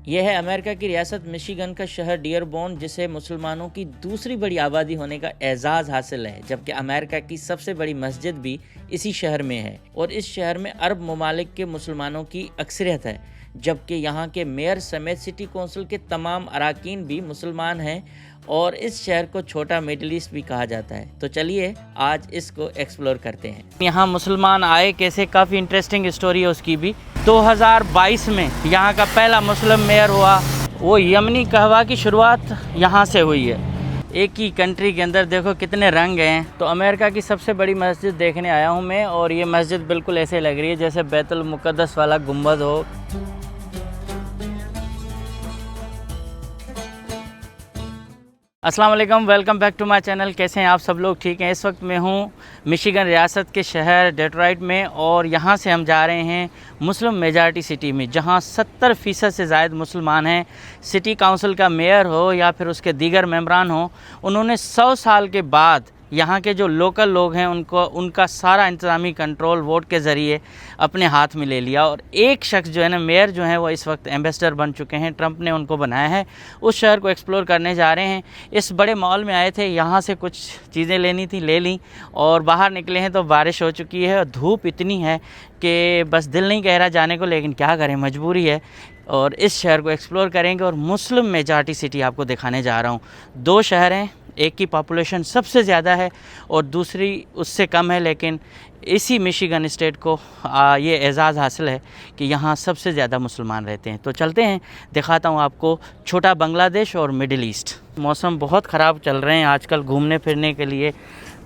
यह है अमेरिका की रियासत मिशिगन का शहर डियरबोर्न, जिसे मुसलमानों की दूसरी बड़ी आबादी होने का एजाज़ हासिल है, जबकि अमेरिका की सबसे बड़ी मस्जिद भी इसी शहर में है और इस शहर में अरब ममालिक के मुसलमानों की अक्सरियत है, जबकि यहाँ के मेयर समेत सिटी कौंसिल के तमाम अरकान भी मुसलमान हैं और इस शहर को छोटा मिडिल ईस्ट भी कहा जाता है। तो चलिए आज इसको एक्सप्लोर करते हैं। यहाँ मुसलमान आए कैसे, काफ़ी इंटरेस्टिंग स्टोरी है उसकी भी। 2022 में यहाँ का पहला मुस्लिम मेयर हुआ। वो यमनी कहवा की शुरुआत यहाँ से हुई है। एक ही कंट्री के अंदर देखो कितने रंग हैं। तो अमेरिका की सबसे बड़ी मस्जिद देखने आया हूँ मैं, और ये मस्जिद बिल्कुल ऐसे लग रही है जैसे बैतुल मुक़द्दस वाला गुंबद हो। अस्सलाम वालेकुम, welcome back to my channel. कैसे हैं आप सब लोग? ठीक हैं। इस वक्त मैं हूँ मिशिगन रियासत के शहर डेट्रॉइट में, और यहाँ से हम जा रहे हैं मुस्लिम मेजॉरिटी सिटी में, जहाँ 70% से ज़ायद मुसलमान हैं। सिटी काउंसिल का मेयर हो या फिर उसके दीगर मेंबरान हो, उन्होंने 100 साल के बाद यहाँ के जो लोकल लोग हैं उनका सारा इंतज़ामी कंट्रोल वोट के ज़रिए अपने हाथ में ले लिया। और एक शख्स जो है ना, मेयर जो है, वो इस वक्त एम्बेसडर बन चुके हैं। ट्रंप ने उनको बनाया है। उस शहर को एक्सप्लोर करने जा रहे हैं। इस बड़े मॉल में आए थे, यहाँ से कुछ चीज़ें लेनी थी, ले ली, और बाहर निकले हैं तो बारिश हो चुकी है और धूप इतनी है कि बस दिल नहीं कह रहा जाने को, लेकिन क्या करें, मजबूरी है। और इस शहर को एक्सप्लोर करेंगे और मुस्लिम मेजॉरिटी सिटी आपको दिखाने जा रहा हूँ। 2 शहर हैं, एक की पॉपुलेशन सबसे ज़्यादा है और दूसरी उससे कम है, लेकिन इसी मिशिगन स्टेट को ये एजाज़ हासिल है कि यहाँ सबसे ज़्यादा मुसलमान रहते हैं। तो चलते हैं, दिखाता हूँ आपको छोटा बांग्लादेश और मिडिल ईस्ट। मौसम बहुत ख़राब चल रहे हैं आजकल घूमने फिरने के लिए,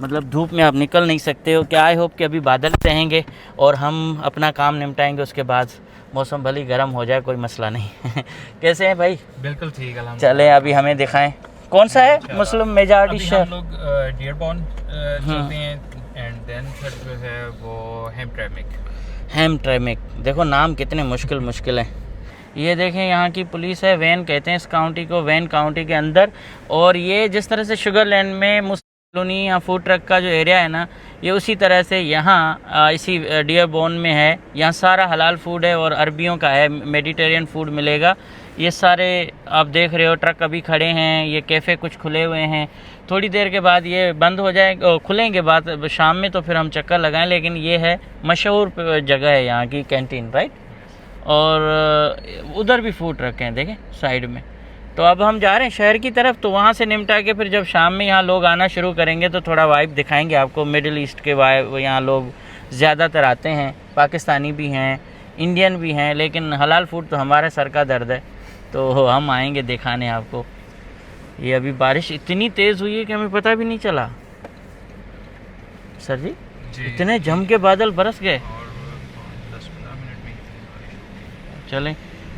मतलब धूप में आप निकल नहीं सकते हो। क्या आई होप कि अभी बादल रहेंगे और हम अपना काम निपटाएंगे, उसके बाद मौसम भले गर्म हो जाए, कोई मसला नहीं। कैसे हैं भाई? बिल्कुल ठीक है। चलें अभी हमें दिखाएं कौन सा है मुस्लिम मेजॉरिटी शहर। हम लोग डियरबोर्न चलते हैं, एंड देन फिर जो है वो हैमट्रेमिक। देखो नाम कितने मुश्किल हैं। ये देखें, यहाँ की पुलिस है, वैन कहते हैं इस काउंटी को, वैन काउंटी के अंदर। और ये जिस तरह से शुगरलैंड में कॉलोनी या फूड ट्रक का जो एरिया है ना, ये उसी तरह से यहाँ इसी डियरबोर्न में है। यहाँ सारा हलाल फूड है और अरबियों का है, मेडिटेरियन फूड मिलेगा। ये सारे आप देख रहे हो ट्रक अभी खड़े हैं, ये कैफ़े कुछ खुले हुए हैं। थोड़ी देर के बाद ये बंद हो जाएगा, खुलेंगे बाद शाम में, तो फिर हम चक्कर लगाएं। लेकिन ये है मशहूर जगह है यहाँ की कैंटीन, राइट। और उधर भी फूड ट्रक हैं, देखें साइड में। तो अब हम जा रहे हैं शहर की तरफ, तो वहाँ से निपटा के फिर जब शाम में यहाँ लोग आना शुरू करेंगे तो थोड़ा वाइब दिखाएंगे आपको। मिडिल ईस्ट के वाइब यहाँ लोग ज़्यादातर आते हैं, पाकिस्तानी भी हैं, इंडियन भी हैं, लेकिन हलाल फूड तो हमारे सर का दर्द है, तो हम आएंगे दिखाने आपको। ये अभी बारिश इतनी तेज़ हुई है कि हमें पता भी नहीं चला। सर जी इतने जम के बादल बरस गए। 10-15 मिनट में। चलें,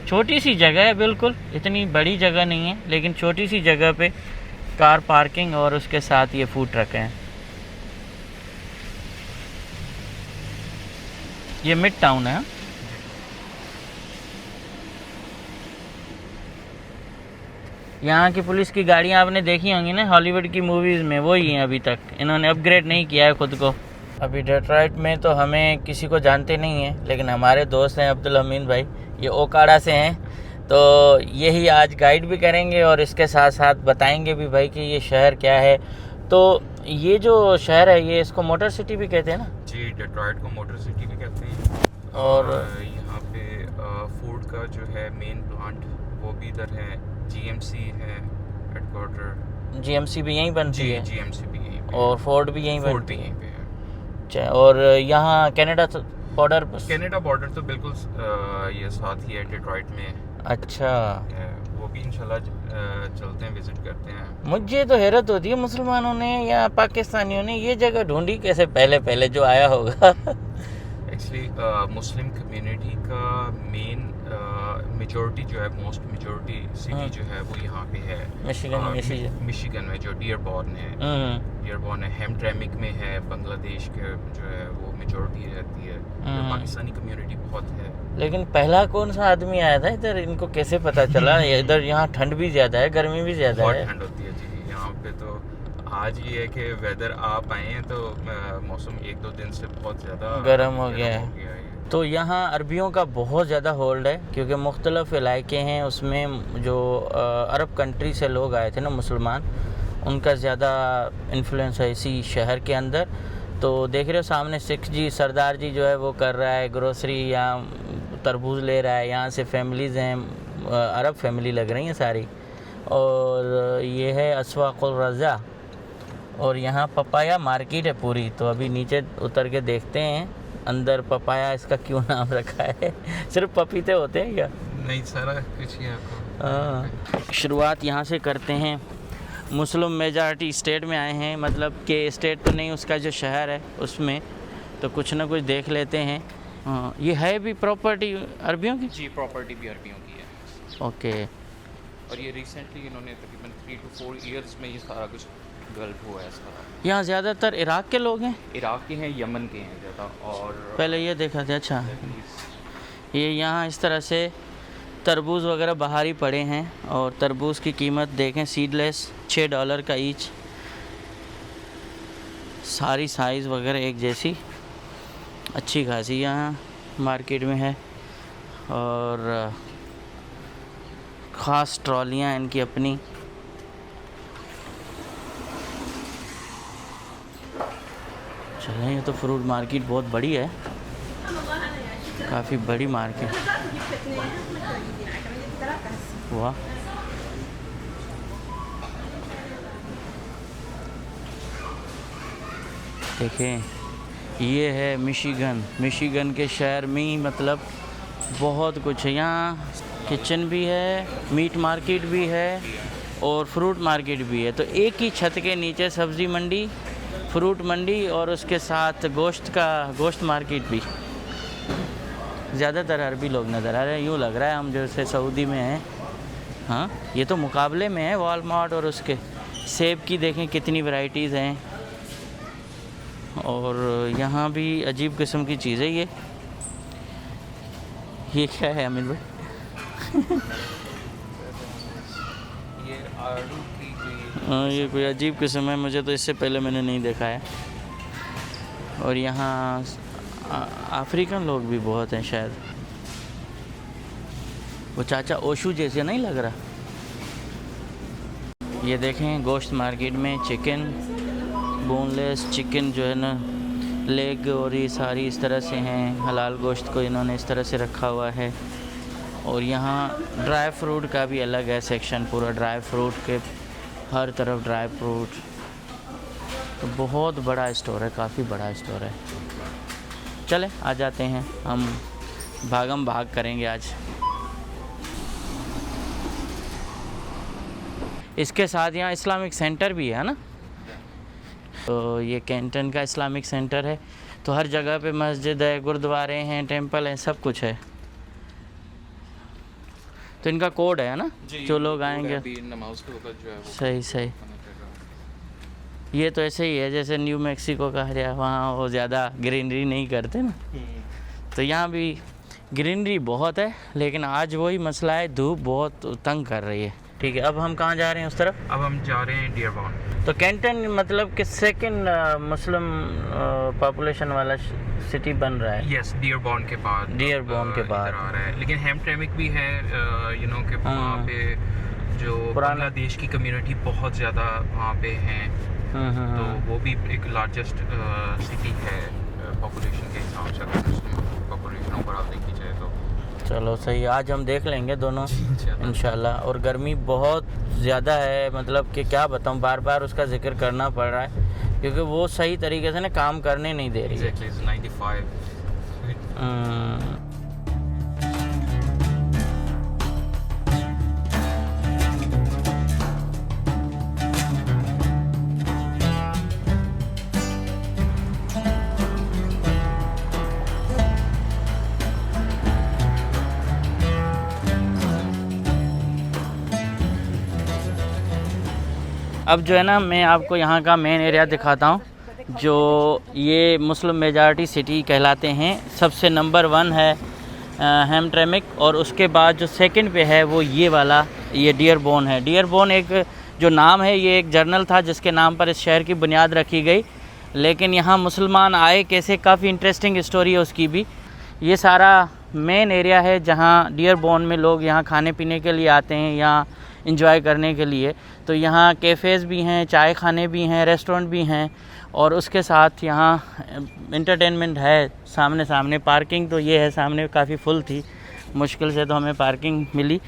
छोटी सी जगह है, बिल्कुल इतनी बड़ी जगह नहीं है, लेकिन छोटी सी जगह पे कार पार्किंग और उसके साथ ये फूड ट्रक हैं। ये मिड टाउन है। यहाँ की पुलिस की गाड़ियाँ आपने देखी होंगी ना हॉलीवुड की मूवीज़ में, वही हैं अभी तक, इन्होंने अपग्रेड नहीं किया है खुद को। अभी डेट्रॉइट में तो हमें किसी को जानते नहीं हैं, लेकिन हमारे दोस्त हैं अब्दुल हमीद भाई, ये ओकाड़ा से हैं, तो यही आज गाइड भी करेंगे और इसके साथ साथ बताएंगे भी भाई कि ये शहर क्या है। तो ये जो शहर है, ये इसको मोटर सिटी भी कहते हैं ना जी, डेट्रॉइट को मोटर सिटी भी कहते हैं। और यहाँ पे फूड का जो है मेन प्लांट वो भी इधर है, जीएमसी है हेडक्वार्टर। जीएमसी भी यहीं बनती है, जीएमसी भी यहीं पे और फोर्ड भी यहीं बनती है। पे है। अच्छा, और यहाँ कनाडा बॉर्डर तो बिल्कुल ये साथ ही है डेट्रॉइट में। अच्छा, वो भी इंशाल्लाह चलते हैं, विजिट करते हैं। मुझे तो हैरत होती है मुसलमानों ने या पाकिस्तानियों ने ये जगह ढूंढी कैसे पहले जो आया होगा। एक्चुअली मुस्लिम कम्युनिटी का मेन मेजॉरिटी जो है, मोस्ट मेजॉरिटी सिटी जो है वो यहाँ पे है मिशिगन में, जो डियरबोर्न है। डियरबोर्न है, हैमट्रेमिक में है, बांग्लादेश के जो है वो मेजॉरिटी रहती है, तो पाकिस्तानी कम्युनिटी बहुत है। लेकिन पहला कौन सा आदमी आया था इधर, इनको कैसे पता चला? इधर यहाँ ठंड भी ज़्यादा है, गर्मी भी ज़्यादा है। बहुत ठंड होती है जी यहाँ पे। तो आज ये है कि वेदर आप आए हैं तो मौसम 1-2 दिन से बहुत ज़्यादा गर्म हो गया है। तो यहाँ अरबियों का बहुत ज़्यादा होल्ड है, क्योंकि मुख्तलिफ़ इलाके हैं, उसमें जो अरब कंट्री से लोग आए थे ना मुसलमान, उनका ज़्यादा इन्फ्लुएंस है इसी शहर के अंदर। तो देख रहे हो सामने सिख जी, सरदार जी जो है वो कर रहा है ग्रोसरी या तरबूज ले रहा है। यहाँ से फैमिलीज़ हैं, अरब फैमिली लग रही हैं सारी। और ये है अस्वाक़ुल रज़ा, और यहाँ पपाया मार्केट है पूरी। तो अभी नीचे उतर के देखते हैं अंदर पपाया इसका क्यों नाम रखा है। सिर्फ पपीते होते हैं क्या? नहीं, सारा कुछ ही। शुरुआत यहाँ से करते हैं। मुस्लिम मेजॉरिटी स्टेट में आए हैं, मतलब कि स्टेट तो नहीं, उसका जो शहर है उसमें, तो कुछ ना कुछ देख लेते हैं। हाँ, ये है भी प्रॉपर्टी अरबियों की? जी, प्रॉपर्टी भी अरबियों की है। ओके। और ये रिसेंटली इन्होंने तकरीबन 3 to 4 ईयर्स में ये सारा कुछ डेवलप हुआ है सारा। यहाँ ज़्यादातर इराक़ के लोग हैं? इराक़ के हैं, यमन के हैं ज़्यादा। और पहले ये देखा था। अच्छा, ये यहाँ इस तरह से तरबूज वगैरह बाहर ही पड़े हैं, और तरबूज की कीमत देखें, सीडलेस $6 का ईच। सारी साइज़ वगैरह एक जैसी, अच्छी खासी यहाँ मार्केट में है। और ख़ास ट्रॉलियाँ इनकी अपनी। चलें, ये तो फ्रूट मार्केट बहुत बड़ी है, काफ़ी बड़ी मार्केट। वाह, देखें, ये है मिशिगन के शहर में ही, मतलब बहुत कुछ है यहाँ। किचन भी है, मीट मार्केट भी है, और फ्रूट मार्केट भी है। तो एक ही छत के नीचे सब्ज़ी मंडी, फ्रूट मंडी, और उसके साथ गोश्त मार्केट भी। ज़्यादातर अरबी लोग नज़र आ रहे हैं, यूँ लग रहा है हम जैसे सऊदी में हैं। हाँ, ये तो मुकाबले में है वॉलमार्ट और उसके। सेब की देखें कितनी वैरायटीज़ हैं, और यहाँ भी अजीब किस्म की चीज़ है। ये क्या है अमित भाई? ये आड़ू की कोई, हाँ, ये कोई अजीब किस्म है, मुझे तो इससे पहले मैंने नहीं देखा है। और यहाँ अफ्रीकन लोग भी बहुत हैं शायद। वो चाचा ओशू जैसे नहीं लग रहा। ये देखें गोश्त मार्केट में चिकन, बोनलेस चिकन जो है ना, लेग, और ये सारी इस तरह से हैं। हलाल गोश्त को इन्होंने इस तरह से रखा हुआ है। और यहाँ ड्राई फ्रूट का भी अलग है सेक्शन, पूरा ड्राई फ्रूट के, हर तरफ ड्राई फ्रूट। तो बहुत बड़ा स्टोर है, काफ़ी बड़ा स्टोर है। चले आ जाते हैं, हम भागम भाग करेंगे आज। इसके साथ यहाँ इस्लामिक सेंटर भी है ना, तो ये कैंटन का इस्लामिक सेंटर है। तो हर जगह पे मस्जिद है, गुरुद्वारे हैं, टेंपल हैं, सब कुछ है। तो इनका कोड है ना, जो लोग आएंगे। नमाज के वक्त जो है वो सही। ये तो ऐसे ही है जैसे न्यू मैक्सिको का है, वहाँ वो ज़्यादा ग्रीनरी नहीं करते ना। तो यहाँ भी ग्रीनरी बहुत है, लेकिन आज वही मसला है, धूप बहुत तंग कर रही है। ठीक है, अब हम कहाँ जा रहे हैं उस तरफ? अब हम जा रहे हैं डियरबॉर्न। तो कैंटन मतलब कि सेकंड मुस्लिम पॉपुलेशन वाला सिटी बन रहा है। यस, डियरबॉर्न के बाद। डियरबॉर्न के बाद आ रहा है, लेकिन हैमट्रेमिक भी है, यू नो कि वहाँ पे जो बांग्लादेश की कम्युनिटी बहुत ज़्यादा वहाँ पे हैं। तो वो भी एक लार्जेस्ट सिटी है पॉपुलेशन के हिसाब से, अगर मुस्लिम पॉपुलेशन ओवरऑल देखी जाए तो। चलो सही, आज हम देख लेंगे दोनों इंशाल्लाह। और गर्मी बहुत ज़्यादा है, मतलब कि क्या बताऊँ, बार बार उसका जिक्र करना पड़ रहा है, क्योंकि वो सही तरीके से ना काम करने नहीं दे रही है। Exactly, 95। अब जो है ना, मैं आपको यहाँ का मेन एरिया दिखाता हूँ, जो ये मुस्लिम मेजॉरिटी सिटी कहलाते हैं। सबसे नंबर 1 है हैमट्रेमिक, और उसके बाद जो सेकंड पे है वो ये वाला, ये डियरबॉर्न है। डियरबॉर्न एक जो नाम है, ये एक जर्नल था जिसके नाम पर इस शहर की बुनियाद रखी गई। लेकिन यहाँ मुसलमान आए कैसे, काफ़ी इंटरेस्टिंग स्टोरी है उसकी भी। ये सारा मेन एरिया है जहाँ डियरबोर्न में लोग यहाँ खाने पीने के लिए आते हैं, यहाँ इंजॉय करने के लिए। तो यहाँ कैफ़ेज़ भी हैं, चाय खाने भी हैं, रेस्टोरेंट भी हैं, और उसके साथ यहाँ इंटरटेनमेंट है। सामने पार्किंग तो ये है, सामने काफ़ी फुल थी, मुश्किल से तो हमें पार्किंग मिली।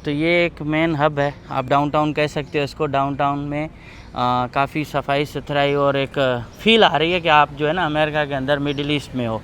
तो ये एक मेन हब है, आप डाउनटाउन कह सकते हो इसको। डाउनटाउन में काफ़ी सफाई सुथराई और एक फ़ील आ रही है कि आप जो है ना अमेरिका के अंदर मिडिल ईस्ट में हो।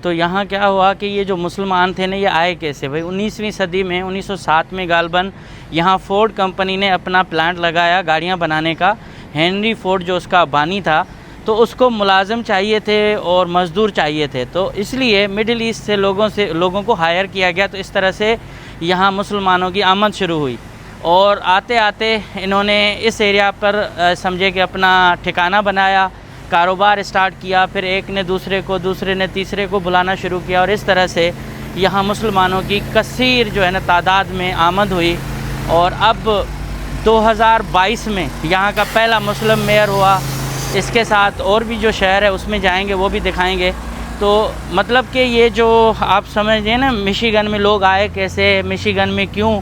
तो यहाँ क्या हुआ कि ये जो मुसलमान थे ना, ये आए कैसे भाई? 19वीं सदी में 1907 में गालबन यहाँ फ़ोर्ड कंपनी ने अपना प्लांट लगाया गाड़ियाँ बनाने का। हेनरी फ़ोर्ड जो उसका बानी था, तो उसको मुलाजिम चाहिए थे और मज़दूर चाहिए थे, तो इसलिए मिडिल ईस्ट से लोगों को हायर किया गया। तो इस तरह से यहाँ मुसलमानों की आमद शुरू हुई, और आते आते इन्होंने इस एरिया पर समझे कि अपना ठिकाना बनाया, कारोबार स्टार्ट किया। फिर एक ने दूसरे को, दूसरे ने तीसरे को बुलाना शुरू किया, और इस तरह से यहाँ मुसलमानों की कसीर जो है ना तादाद में आमद हुई। और अब 2022 में यहाँ का पहला मुस्लिम मेयर हुआ। इसके साथ और भी जो शहर है उसमें जाएंगे, वो भी दिखाएंगे। तो मतलब कि ये जो आप समझिए ना, मिशिगन में लोग आए कैसे, मिशिगन में क्यों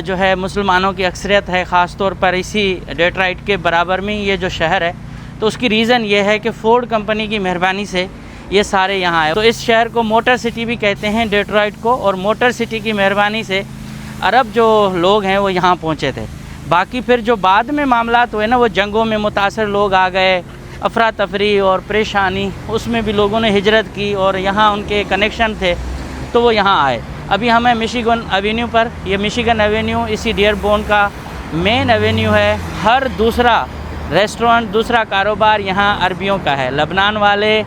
जो है मुसलमानों की अक्सरियत है, ख़ास तौर पर इसी डेट्रॉइट के बराबर में ये जो शहर है। तो उसकी रीज़न ये है कि फ़ोर्ड कंपनी की मेहरबानी से ये सारे यहाँ आए। तो इस शहर को मोटर सिटी भी कहते हैं, डेट्रॉइट को, और मोटर सिटी की मेहरबानी से अरब जो लोग हैं वो यहाँ पहुँचे थे। बाकी फिर जो बाद में मामला हुए ना, वो जंगों में मुतासर लोग आ गए, अफरा तफरी और परेशानी, उसमें भी लोगों ने हिजरत की और यहाँ उनके कनेक्शन थे, तो वो यहाँ आए। अभी हम हैं मिशिगन एवेन्यू पर। ये मिशिगन एवेन्यू इसी डियरबोर्न का मेन एवेन्यू है। हर दूसरा रेस्टोरेंट, दूसरा कारोबार यहाँ अरबियों का है। लबनान वाले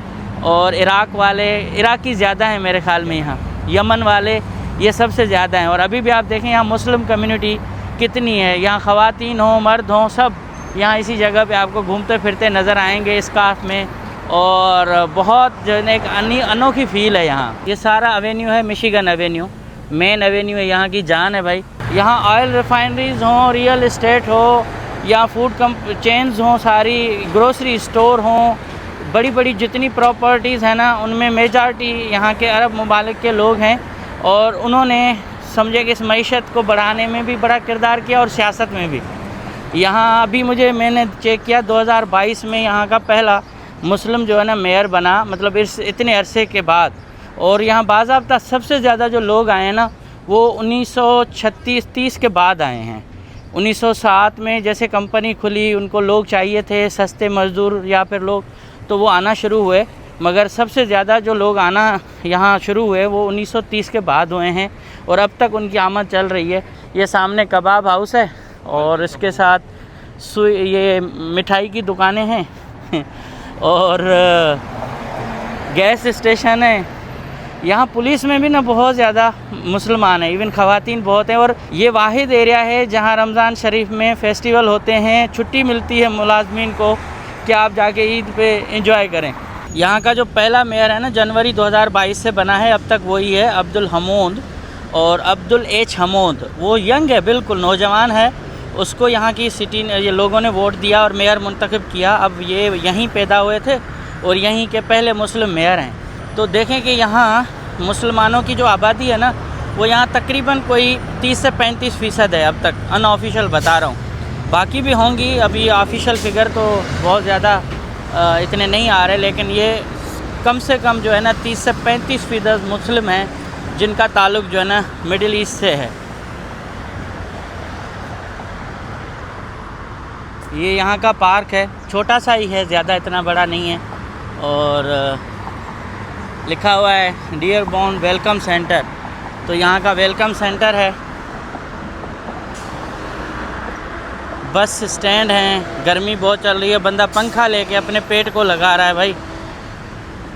और इराक वाले, इराकी ज़्यादा हैं मेरे ख़्याल में यहाँ, यमन वाले ये सबसे ज़्यादा हैं। और अभी भी आप देखें यहाँ मुस्लिम कम्युनिटी कितनी है। यहाँ ख़वातीन हों, मर्द हों, सब यहाँ इसी जगह पे आपको घूमते फिरते नज़र आएंगे स्कार्फ में, और बहुत जो है एक अनोखी फ़ील है यहाँ। ये सारा एवेन्यू है मिशिगन एवेन्यू, मेन एवेन्यू है, यहाँ की जान है भाई। यहाँ ऑयल रिफाइनरीज़ हों, रियल इस्टेट हो, या फूड चेन्स हों, सारी ग्रोसरी स्टोर हों, बड़ी बड़ी जितनी प्रॉपर्टीज़ हैं ना, उनमें मेजॉरिटी यहाँ के अरब ममालिक के लोग हैं। और उन्होंने समझे कि इस मईशत को बढ़ाने में भी बड़ा किरदार किया, और सियासत में भी। यहाँ अभी मैंने चेक किया 2022 में यहाँ का पहला मुस्लिम जो है ना मेयर बना, मतलब इस इतने अरसे के बाद। और यहाँ बाज़ाब्ता सबसे ज़्यादा जो लोग आए हैं ना, वो 1936-30 के बाद आए हैं। 1907 में जैसे कंपनी खुली, उनको लोग चाहिए थे, सस्ते मज़दूर या फिर लोग, तो वो आना शुरू हुए। मगर सबसे ज़्यादा जो लोग आना यहाँ शुरू हुए वो 1930 के बाद हुए हैं, और अब तक उनकी आमद चल रही है। ये सामने कबाब हाउस है, और इसके साथ ये मिठाई की दुकानें हैं और गैस स्टेशन है। यहाँ पुलिस में भी ना बहुत ज़्यादा मुसलमान हैं, इवन ख़वातीन बहुत हैं। और ये वाहिद एरिया है जहाँ रमज़ान शरीफ में फ़ेस्टिवल होते हैं, छुट्टी मिलती है मुलाजमीन को कि आप जाके ईद पे एंजॉय करें। यहाँ का जो पहला मेयर है ना, जनवरी 2022 से बना है, अब तक वही है, अब्दुल हमूद, और अब्दुल एच हमूद। वो यंग है, बिल्कुल नौजवान है। उसको यहाँ की सिटी ये लोगों ने वोट दिया और मेयर मुंतखब किया। अब ये यहीं पैदा हुए थे और यहीं के पहले मुस्लिम मेयर हैं। तो देखें कि यहाँ मुसलमानों की जो आबादी है ना, वो यहाँ तकरीबन कोई 30 से 35% है अब तक, अनऑफिशियल बता रहा हूँ। बाकी भी होंगी, अभी ऑफिशियल फिगर तो बहुत ज़्यादा इतने नहीं आ रहे, लेकिन ये कम से कम जो है ना 30 से 35% मुस्लिम हैं जिनका ताल्लुक़ जो है ना मिडिल ईस्ट से है। ये यहाँ का पार्क है, छोटा सा ही है, ज़्यादा इतना बड़ा नहीं है। और लिखा हुआ है डियरबोर्न वेलकम सेंटर, तो यहाँ का वेलकम सेंटर है। बस स्टैंड हैं, गर्मी बहुत चल रही है, बंदा पंखा लेके अपने पेट को लगा रहा है भाई,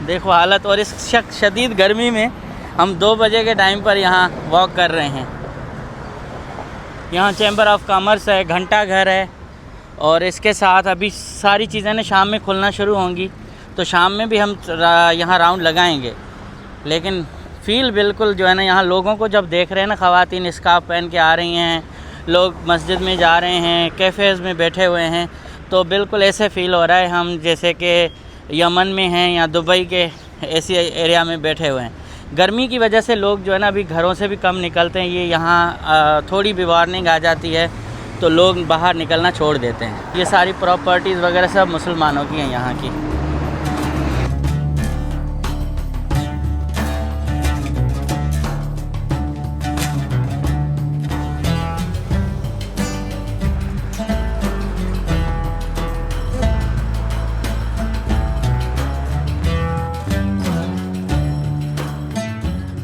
देखो हालत। और इस शदीद गर्मी में हम 2 बजे के टाइम पर यहाँ वॉक कर रहे हैं। यहाँ चैम्बर ऑफ कॉमर्स है, घंटा घर है, और इसके साथ अभी सारी चीज़ें ना शाम में खुलना शुरू होंगी, तो शाम में भी हम यहाँ राउंड लगाएंगे। लेकिन फ़ील बिल्कुल जो है ना, यहाँ लोगों को जब देख रहे हैं ना, ख़वातीन स्कार्फ पहन के आ रही हैं, लोग मस्जिद में जा रहे हैं, कैफ़ेज़ में बैठे हुए हैं, तो बिल्कुल ऐसे फ़ील हो रहा है हम जैसे कि यमन में हैं या दुबई के ऐसी एरिया में बैठे हुए हैं। गर्मी की वजह से लोग जो है ना अभी घरों से भी कम निकलते हैं। ये यहाँ थोड़ी भी वार्निंग आ जाती है तो लोग बाहर निकलना छोड़ देते हैं। ये सारी प्रॉपर्टीज़ वगैरह सब मुसलमानों की हैं यहाँ की।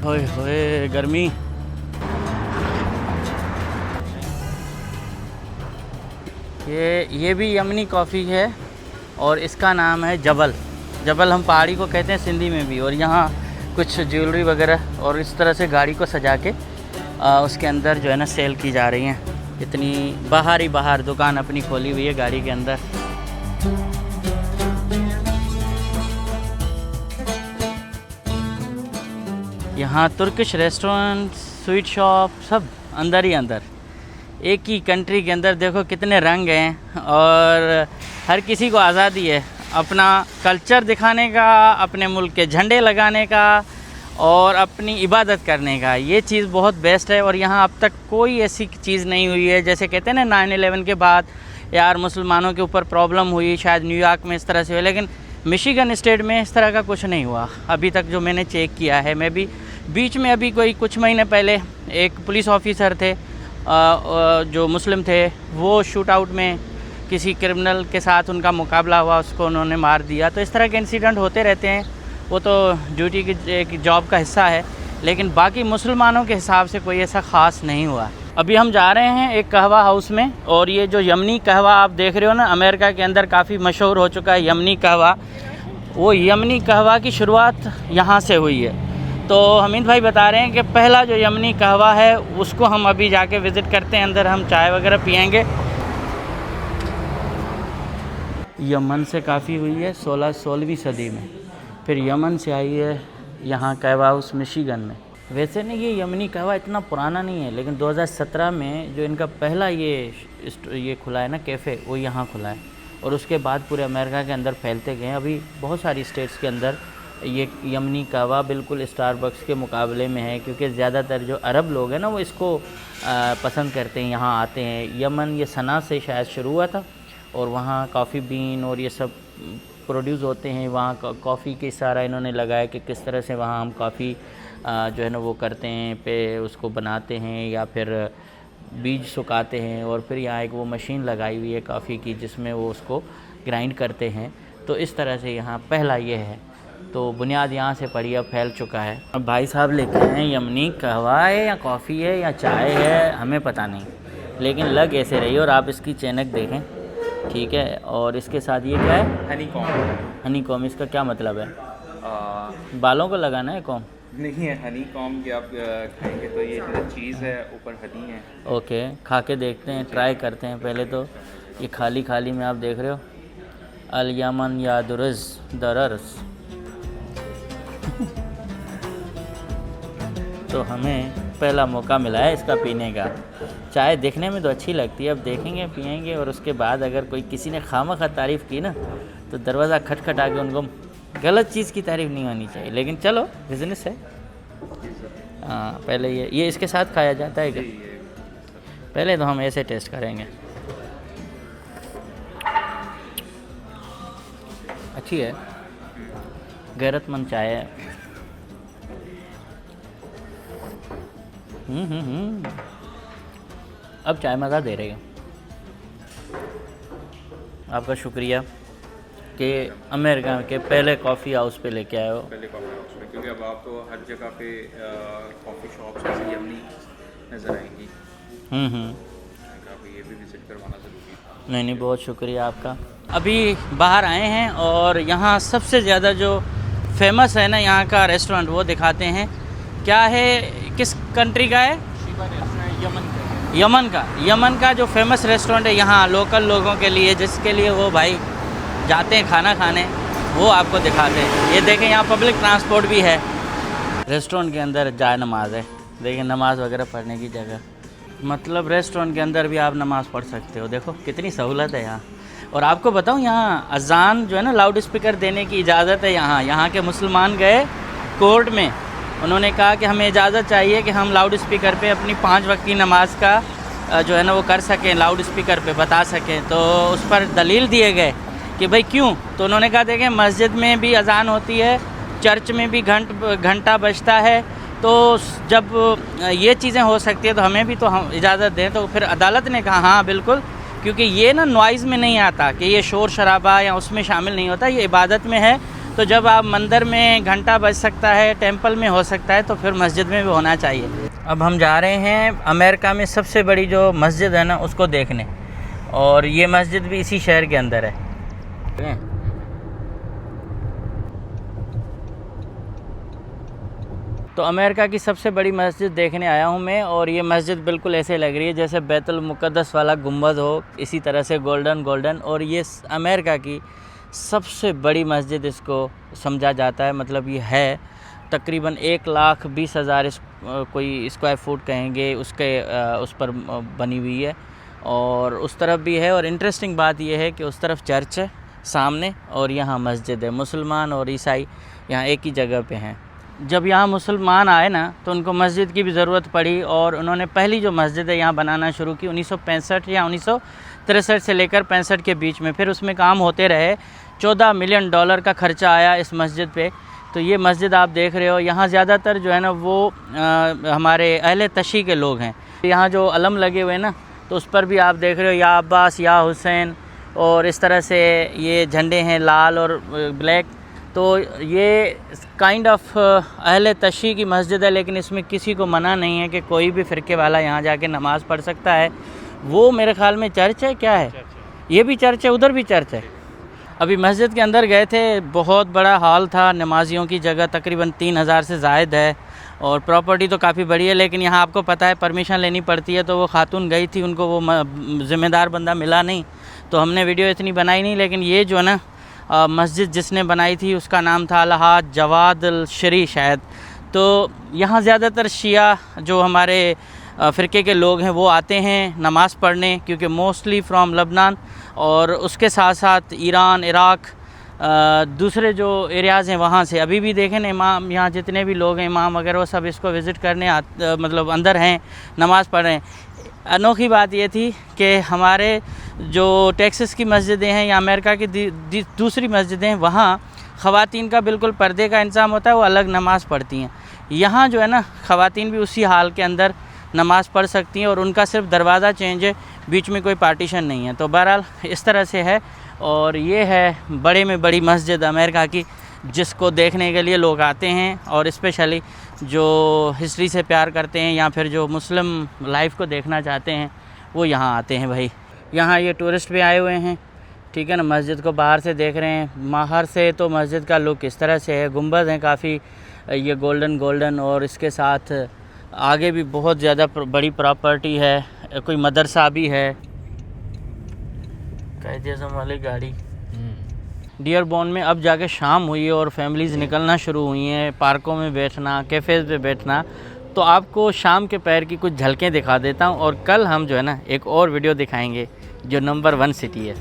होए होए गर्मी। ये भी यमनी कॉफ़ी है और इसका नाम है जबल। जबल हम पहाड़ी को कहते हैं सिंधी में भी। और यहाँ कुछ ज्वेलरी वगैरह और इस तरह से गाड़ी को सजा के उसके अंदर जो है ना सेल की जा रही हैं। इतनी बाहर दुकान अपनी खोली हुई है गाड़ी के अंदर। यहाँ तुर्किश रेस्टोरेंट, स्वीट शॉप सब अंदर ही अंदर, एक ही कंट्री के अंदर। देखो कितने रंग हैं और हर किसी को आज़ादी है अपना कल्चर दिखाने का, अपने मुल्क के झंडे लगाने का और अपनी इबादत करने का। ये चीज़ बहुत बेस्ट है। और यहाँ अब तक कोई ऐसी चीज़ नहीं हुई है जैसे कहते हैं ना 9/11 के बाद यार मुसलमानों के ऊपर प्रॉब्लम हुई, शायद न्यूयॉर्क में इस तरह से हुई, लेकिन मिशिगन स्टेट में इस तरह का कुछ नहीं हुआ अभी तक जो मैंने चेक किया है। मैं भी बीच में अभी कुछ महीने पहले एक पुलिस ऑफिसर थे जो मुस्लिम थे, वो शूट आउट में किसी क्रिमिनल के साथ उनका मुकाबला हुआ, उसको उन्होंने मार दिया। तो इस तरह के इंसिडेंट होते रहते हैं, वो तो ड्यूटी की एक जॉब का हिस्सा है। लेकिन बाकी मुसलमानों के हिसाब से कोई ऐसा ख़ास नहीं हुआ। अभी हम जा रहे हैं एक कहवा हाउस में और ये जो यमनी कहवा आप देख रहे हो ना, अमेरिका के अंदर काफ़ी मशहूर हो चुका है यमनी कहवा। वो यमनी कहवा की शुरुआत यहाँ से हुई है। तो हमीद भाई बता रहे हैं कि पहला जो यमनी कहवा है उसको हम अभी जाके विज़िट करते हैं। अंदर हम चाय वगैरह पियेंगे। यमन से काफ़ी हुई है 16वीं सदी में, फिर यमन से आई है यहाँ कहवा हाउस मिशिगन में। वैसे नहीं ये यमनी कहवा इतना पुराना नहीं है, लेकिन 2017 में जो इनका पहला ये खुला है ना कैफ़े, वो यहाँ खुला है और उसके बाद पूरे अमेरिका के अंदर फैलते गए। अभी बहुत सारी स्टेट्स के अंदर ये यमनी कहवा बिल्कुल स्टारबक्स के मुकाबले में है, क्योंकि ज़्यादातर जो अरब लोग हैं ना वो इसको पसंद करते हैं, यहाँ आते हैं। यमन ये सना से शायद शुरू हुआ था और वहाँ कॉफ़ी बीन और ये सब प्रोड्यूस होते हैं। वहाँ कॉफ़ी के सारा इन्होंने लगाया कि किस तरह से वहाँ हम कॉफ़ी जो है ना वो करते हैं, पे उसको बनाते हैं या फिर बीज सुखाते हैं और फिर यहाँ एक वो मशीन लगाई हुई है कॉफ़ी की जिसमें वो उसको ग्राइंड करते हैं। तो इस तरह से यहाँ पहला ये है। तो बुनियाद यहाँ से पड़ी, अब फैल चुका है। अब भाई साहब लेके हैं यमनी कहवा है या कॉफ़ी है या चाय है हमें पता नहीं, लेकिन लग ऐसे रही। और आप इसकी चैनक देखें, ठीक है। और इसके साथ ये क्या है? हनी कॉम। हनी कॉम, इसका क्या मतलब है? बालों को लगाना है कॉम? नहीं है, हनी कॉम की आप खाएंगे तो ये चीज़ है, ऊपर हनी है। ओके, खा के देखते हैं, ट्राई करते हैं। पहले तो ये खाली में आप देख रहे हो अल यमन या दरस। तो हमें पहला मौका मिला है इसका पीने का। चाय देखने में तो अच्छी लगती है, अब देखेंगे पियेंगे और उसके बाद अगर कोई किसी ने खामखा तारीफ़ की ना तो दरवाज़ा खटखटा के उनको, गलत चीज़ की तारीफ़ नहीं होनी चाहिए, लेकिन चलो बिज़नेस है। हाँ, पहले ये इसके साथ खाया जाता है क्या? पहले तो हम ऐसे टेस्ट करेंगे। अच्छी है, गैरतमंद चाय है। अब चाय मज़ा दे रही है। आपका शुक्रिया कि अमेरिका के पहले कॉफ़ी हाउस पे लेके आए हो। पहले कॉफ़ी हाउस पे, क्योंकि अब आपको हर जगह पे कॉफ़ी शॉप्स ऐसी यमनी नज़र आएंगी। आप ये भी विज़िट करवाना ज़रूरी है। नहीं, बहुत शुक्रिया आपका। अभी बाहर आए हैं और यहाँ सबसे ज़्यादा जो फेमस है ना यहाँ का रेस्टोरेंट वो दिखाते हैं। क्या है, किस कंट्री का है? यमन का जो फेमस रेस्टोरेंट है यहाँ लोकल लोगों के लिए, जिसके लिए वो भाई जाते हैं खाना खाने, वो आपको दिखाते हैं। ये देखें, यहाँ पब्लिक ट्रांसपोर्ट भी है। रेस्टोरेंट के अंदर जाए नमाज़ है, देखिए नमाज़ वगैरह पढ़ने की जगह, मतलब रेस्टोरेंट के अंदर भी आप नमाज़ पढ़ सकते हो। देखो कितनी सहूलत है यहाँ। और आपको बताऊँ यहाँ अजान जो है ना लाउड स्पीकर देने की इजाज़त है। यहाँ के मुसलमान गए कोर्ट में उन्होंने कहा कि हमें इजाज़त चाहिए कि हम लाउड स्पीकर पे अपनी 5 वक्त की नमाज का जो है ना वो कर सकें, लाउड स्पीकर पे बता सकें। तो उस पर दलील दिए गए कि भाई क्यों। तो उन्होंने कहा देखें मस्जिद में भी अजान होती है, चर्च में भी घंटा बजता है, तो जब ये चीज़ें हो सकती है तो हमें भी तो हम इजाज़त दें। तो फिर अदालत ने कहा हाँ बिल्कुल, क्योंकि ये ना नॉइज़ में नहीं आता कि ये शोर शराबा या उसमें शामिल नहीं होता, ये इबादत में है। तो जब आप मंदिर में घंटा बज सकता है, टेंपल में हो सकता है, तो फिर मस्जिद में भी होना चाहिए। अब हम जा रहे हैं अमेरिका में सबसे बड़ी जो मस्जिद है ना उसको देखने, और ये मस्जिद भी इसी शहर के अंदर है। तो अमेरिका की सबसे बड़ी मस्जिद देखने आया हूँ मैं, और ये मस्जिद बिल्कुल ऐसे लग रही है जैसे बैतुल मुक़द्दस वाला गुंबद हो, इसी तरह से गोल्डन। और ये अमेरिका की सबसे बड़ी मस्जिद इसको समझा जाता है। मतलब ये है तकरीबन 1,20,000 कोई स्क्वायर फुट कहेंगे उसके उस पर बनी हुई है, और उस तरफ भी है। और इंटरेस्टिंग बात यह है कि उस तरफ चर्च है सामने, और यहाँ मस्जिद है। मुसलमान और ईसाई यहाँ एक ही जगह पे हैं। जब यहाँ मुसलमान आए ना तो उनको मस्जिद की भी ज़रूरत पड़ी, और उन्होंने पहली जो मस्जिद है यहाँ बनाना शुरू की 1965 या 1963 से लेकर 65 के बीच में। फिर उसमें काम होते रहे। $14 मिलियन का ख़र्चा आया इस मस्जिद पे। तो ये मस्जिद आप देख रहे हो, यहाँ ज़्यादातर जो है ना वो हमारे अहले तशी के लोग हैं। यहाँ जो अलम लगे हुए हैं ना, तो उस पर भी आप देख रहे हो या अब्बास या हुसैन, और इस तरह से ये झंडे हैं लाल और ब्लैक। तो ये काइंड ऑफ अहले तशी की मस्जिद है, लेकिन इसमें किसी को मना नहीं है कि कोई भी फ़िरके वाला यहाँ जाके नमाज़ पढ़ सकता है। वो मेरे ख़्याल में चर्च है, क्या है ये भी चर्च है, उधर भी चर्च है। अभी मस्जिद के अंदर गए थे, बहुत बड़ा हॉल था, नमाजियों की जगह तकरीबन 3,000 से ज़ायद है, और प्रॉपर्टी तो काफ़ी बड़ी है। लेकिन यहाँ आपको पता है परमिशन लेनी पड़ती है। तो वो खातून गई थी, उनको वो ज़िम्मेदार बंदा मिला नहीं, तो हमने वीडियो इतनी बनाई नहीं। लेकिन ये जो है ना मस्जिद जिसने बनाई थी उसका नाम था अलहाज जवाद अल शरी शायद। तो यहाँ ज़्यादातर शिया जो हमारे फ़िरके के लोग हैं वो आते हैं नमाज़ पढ़ने, क्योंकि मोस्टली फ्रॉम लबनान, और उसके साथ साथ ईरान, इराक़, दूसरे जो एरियाज़ हैं वहाँ से। अभी भी देखें ना इमाम, यहाँ जितने भी लोग हैं इमाम वगैरह वो सब इसको विज़िट करने मतलब अंदर हैं, नमाज़ पढ़ रहे हैं। अनोखी बात ये थी कि हमारे जो टेक्सास की मस्जिदें हैं या अमेरिका की दूसरी मस्जिदें हैं, वहाँ ख़वातीन का बिल्कुल पर्दे का इंतज़ाम होता है, वो अलग नमाज़ पढ़ती हैं। यहाँ जो है ना ख़वातीन भी उसी हाल के अंदर नमाज़ पढ़ सकती हैं, और उनका सिर्फ दरवाज़ा चेंज है, बीच में कोई पार्टीशन नहीं है। तो बहरहाल इस तरह से है। और ये है बड़े में बड़ी मस्जिद अमेरिका की, जिसको देखने के लिए लोग आते हैं, और स्पेशली जो हिस्ट्री से प्यार करते हैं या फिर जो मुस्लिम लाइफ को देखना चाहते हैं वो यहाँ आते हैं। भाई यहाँ ये टूरिस्ट भी आए हुए हैं, ठीक है ना। मस्जिद को बाहर से देख रहे हैं, बाहर से तो मस्जिद का लुक इस तरह से है। गुंबद हैं काफ़ी ये गोल्डन, और इसके साथ आगे भी बहुत ज़्यादा बड़ी प्रॉपर्टी है, कोई मदरसा भी है। कायदे-ए-आज़म वाली गाड़ी डियरबोन में अब जाके शाम हुई है और फैमिलीज़ निकलना शुरू हुई हैं, पार्कों में बैठना, कैफ़ेज़ पे बैठना। तो आपको शाम के पैर की कुछ झलकें दिखा देता हूँ, और कल हम जो है ना एक और वीडियो दिखाएंगे जो नंबर 1 सिटी है।